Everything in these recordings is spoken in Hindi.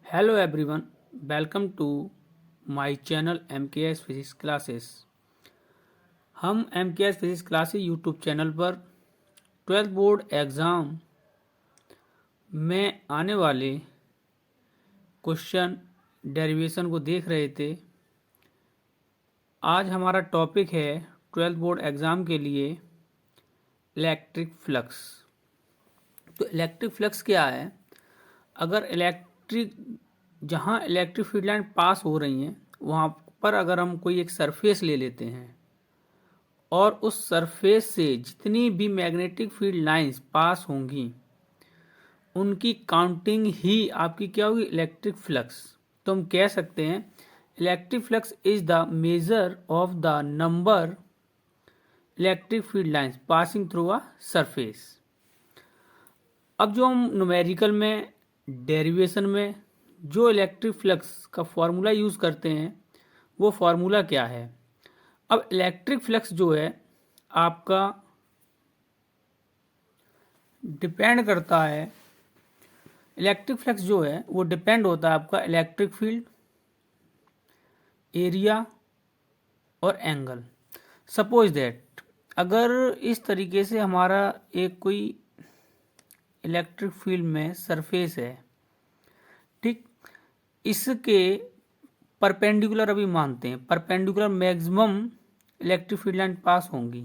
Hello everyone, welcome to my channel MKS physics classes. हम MKS physics classes YouTube channel पर 12th बोर्ड एग्ज़ाम में आने वाले क्वेश्चन डेरिवेशन को देख रहे थे। आज हमारा टॉपिक है 12th बोर्ड एग्ज़ाम के लिए इलेक्ट्रिक फ्लक्स। तो इलेक्ट्रिक फ्लक्स क्या है? अगर जहाँ इलेक्ट्रिक फील्ड लाइन पास हो रही हैं वहाँ पर अगर हम कोई एक सरफेस ले लेते हैं और उस सरफेस से जितनी भी मैग्नेटिक फील्ड लाइंस पास होंगी उनकी काउंटिंग ही आपकी क्या होगी? Electric flux. तो हम कह सकते हैं electric flux is the measure of the number electric field lines passing through a surface. अब जो हम न्यूमेरिकल में डेरिवेशन में जो इलेक्ट्रिक फ्लक्स का फॉर्मूला यूज़ करते हैं वो फॉर्मूला क्या है? अब इलेक्ट्रिक फ्लक्स जो है आपका डिपेंड करता है, इलेक्ट्रिक फ्लक्स जो है वो डिपेंड होता है आपका इलेक्ट्रिक फील्ड, एरिया और एंगल। सपोज दैट अगर इस तरीके से हमारा एक कोई इलेक्ट्रिक फील्ड में सरफेस है, ठीक, इसके परपेंडिकुलर अभी मानते हैं perpendicular maximum electric field line pass होंगी,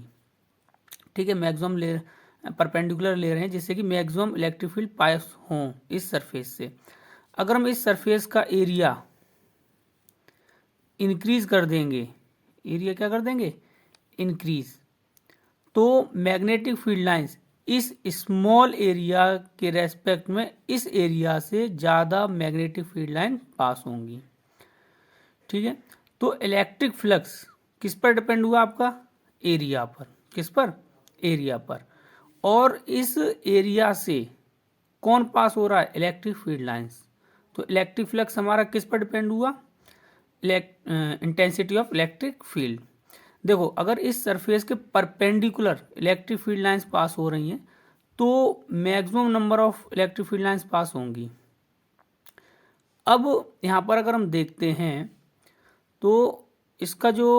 ठीक है, मैक्सिमम परपेंडिकुलर ले रहे हैं जिससे कि मैक्सिमम इलेक्ट्रिक फील्ड पास हों इस सरफेस से। अगर हम इस सरफेस का एरिया इंक्रीज कर देंगे, एरिया क्या कर देंगे? इंक्रीज, तो मैग्नेटिक फील्ड लाइंस इस स्मॉल एरिया के रेस्पेक्ट में इस एरिया से ज़्यादा मैग्नेटिक फील्ड लाइन पास होंगी, ठीक है। तो इलेक्ट्रिक फ्लक्स किस पर डिपेंड हुआ? आपका एरिया पर। किस पर? एरिया पर। और इस एरिया से कौन पास हो रहा है? Electric field lines. तो इलेक्ट्रिक फ्लक्स हमारा किस पर डिपेंड हुआ? Intensity of electric field. देखो अगर इस सरफेस के perpendicular electric field lines pass हो रही हैं तो maximum number of electric field lines pass होंगी। अब यहाँ पर अगर हम देखते हैं तो इसका जो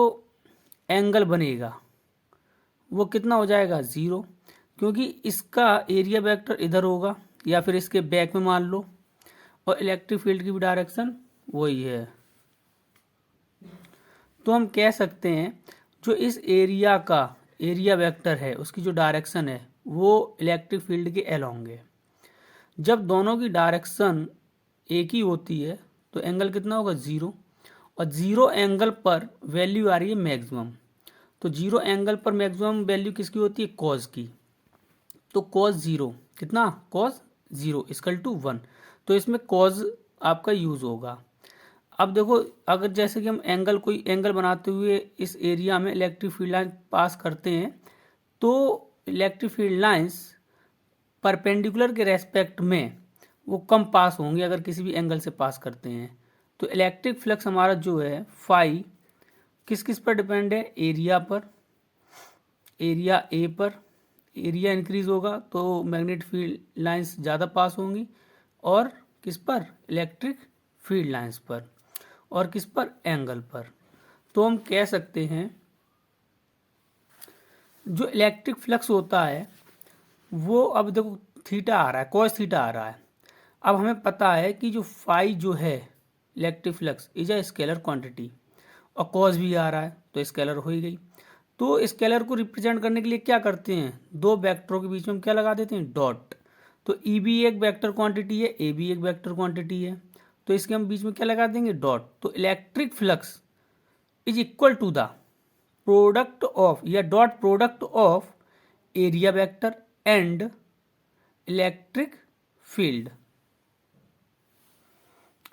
एंगल बनेगा वो कितना हो जाएगा? 0, क्योंकि इसका एरिया वेक्टर इधर होगा या फिर इसके बैक में मान लो, और इलेक्ट्रिक फील्ड की भी डायरेक्शन वही है। तो हम कह सकते हैं जो इस एरिया का एरिया वेक्टर है उसकी जो डायरेक्शन है वो इलेक्ट्रिक फील्ड के अलोंग है। जब दोनों की डायरेक्शन एक ही होती है तो एंगल कितना होगा? 0, और 0 एंगल पर वैल्यू आ रही है मैक्सिमम। तो 0 एंगल पर मैक्सिमम वैल्यू किसकी होती है? कॉस की। तो कॉस 0 कितना? Cos 0 equal to 1। तो इसमें कॉस आपका यूज होगा। अब देखो अगर जैसे कि हम कोई एंगल बनाते हुए इस एरिया में इलेक्ट्रिक फील्ड लाइन पास करते हैं तो इलेक्ट्रिक फील्ड लाइंस परपेंडिकुलर के रेस्पेक्ट में वो कम पास होंगे अगर किसी भी एंगल से पास करते हैं। तो इलेक्ट्रिक फ्लक्स हमारा जो है फाई किस किस पर डिपेंड है? एरिया पर, एरिया ए पर। एरिया इंक्रीज होगा तो मैग्नेटिक फील्ड लाइंस ज़्यादा पास होंगी, और किस पर? इलेक्ट्रिक फील्ड लाइंस पर। और किस पर? एंगल पर। तो हम कह सकते हैं जो इलेक्ट्रिक फ्लक्स होता है वो, अब देखो थीटा आ रहा है, कॉस थीटा आ रहा है। अब हमें पता है कि जो फाई जो है electric flux is a scalar quantity, और कॉस भी आ रहा है तो स्केलर हो ही गई। तो स्केलर को रिप्रेजेंट करने के लिए क्या करते हैं? दो वेक्टरों के बीच में हम क्या लगा देते हैं? डॉट। तो ई भी एक वेक्टर क्वांटिटी है, ए भी एक वेक्टर क्वांटिटी है, तो इसके हम बीच में क्या लगा देंगे? डॉट। तो electric flux is equal to the product of या dot product of area vector and electric field.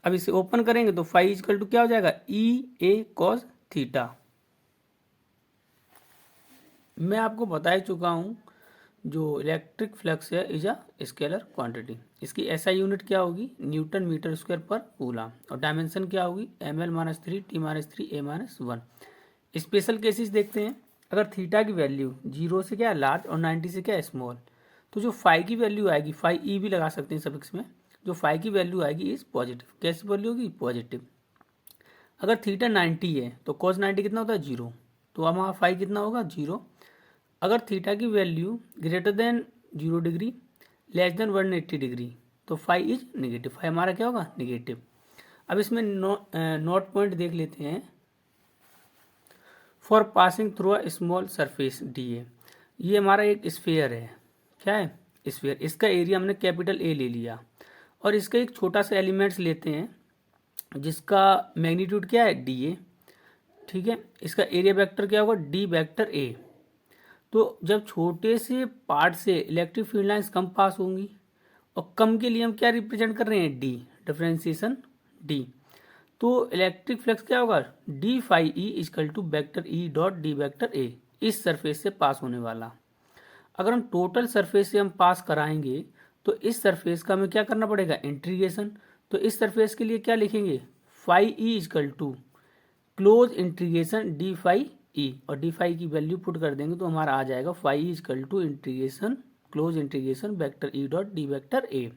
अब इसे ओपन करेंगे तो फाई इक्वल टू क्या हो जाएगा? ई ए कॉस थीटा। मैं आपको बता ही चुका हूं जो इलेक्ट्रिक फ्लक्स है इज अ स्केलर क्वांटिटी। इसकी एसआई यूनिट क्या होगी? न्यूटन मीटर स्क्वायर पर कूलम, और डायमेंशन क्या होगी? ml-3 t-3 a-1। Special cases देखते हैं। अगर थीटा की वैल्यू 0 से क्या लार्ज और 90 से क्या स्मॉल, तो जो फाई की वैल्यू आएगी, फाई ई भी लगा सकते हैं सफिक्स में, जो फाई की वैल्यू आएगी इज पॉजिटिव। कैसी वैल्यू होगी? पॉजिटिव। अगर थीटा 90 है तो cos 90 कितना होता है? 0। तो हमारा फाई कितना होगा? 0। अगर थीटा की value greater than 0 degree less than 180 degree तो फाई इज नेगेटिव। फाई हमारा क्या होगा? नेगेटिव। अब इसमें नोट पॉइंट देख लेते हैं। For passing through a small surface D A, ये हमारा एक स्फीयर है। क्या है? स्फीयर। इसका एरिया हमने कैपिटल ए ले लिया और इसका एक छोटा सा एलिमेंट्स लेते हैं जिसका मैग्नीट्यूड क्या है? D A. ठीक है, इसका एरिया वेक्टर क्या होगा? डी वेक्टर ए। तो जब छोटे से पार्ट से इलेक्ट्रिक फील्ड लाइंस कम पास होंगी और कम के लिए हम क्या रिप्रेजेंट कर रहे हैं? D, differentiation D. तो इलेक्ट्रिक फ्लक्स क्या होगा? D phi E equal to vector E dot D vector A, इस सरफेस से पास होने वाला। अगर हम टोटल सरफेस से हम पास कराएंगे तो इस सरफेस का हमें क्या करना पड़ेगा? इंटीग्रेशन। तो इस सरफेस के लिए क्या लिखेंगे? Phi E equal to close integration D phi E, और डी फाई की वैल्यू पुट कर देंगे तो हमारा आ जाएगा phi E equal to integration close integration vector E dot D vector A.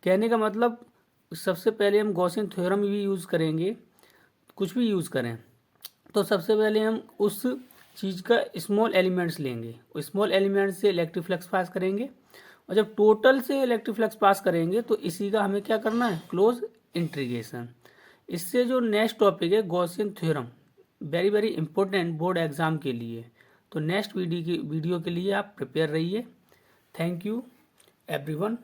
कहने का मतलब सबसे पहले हम गॉसियन थ्योरम भी यूज़ करेंगे, कुछ भी यूज़ करें तो सबसे पहले हम उस चीज़ का स्मॉल एलिमेंट्स लेंगे, उस स्मॉल एलिमेंट्स से इलेक्ट्रिक फ्लक्स पास करेंगे और जब टोटल से इलेक्ट्रिक फ्लक्स पास करेंगे तो इसी का हमें क्या करना है? Close integration. इससे जो नेक्स्ट टॉपिक है Gaussian theorem, very very important board exam के लिए। तो नेक्स्ट वीडियो के लिए आप प्रिपेयर रहिए। Thank you everyone.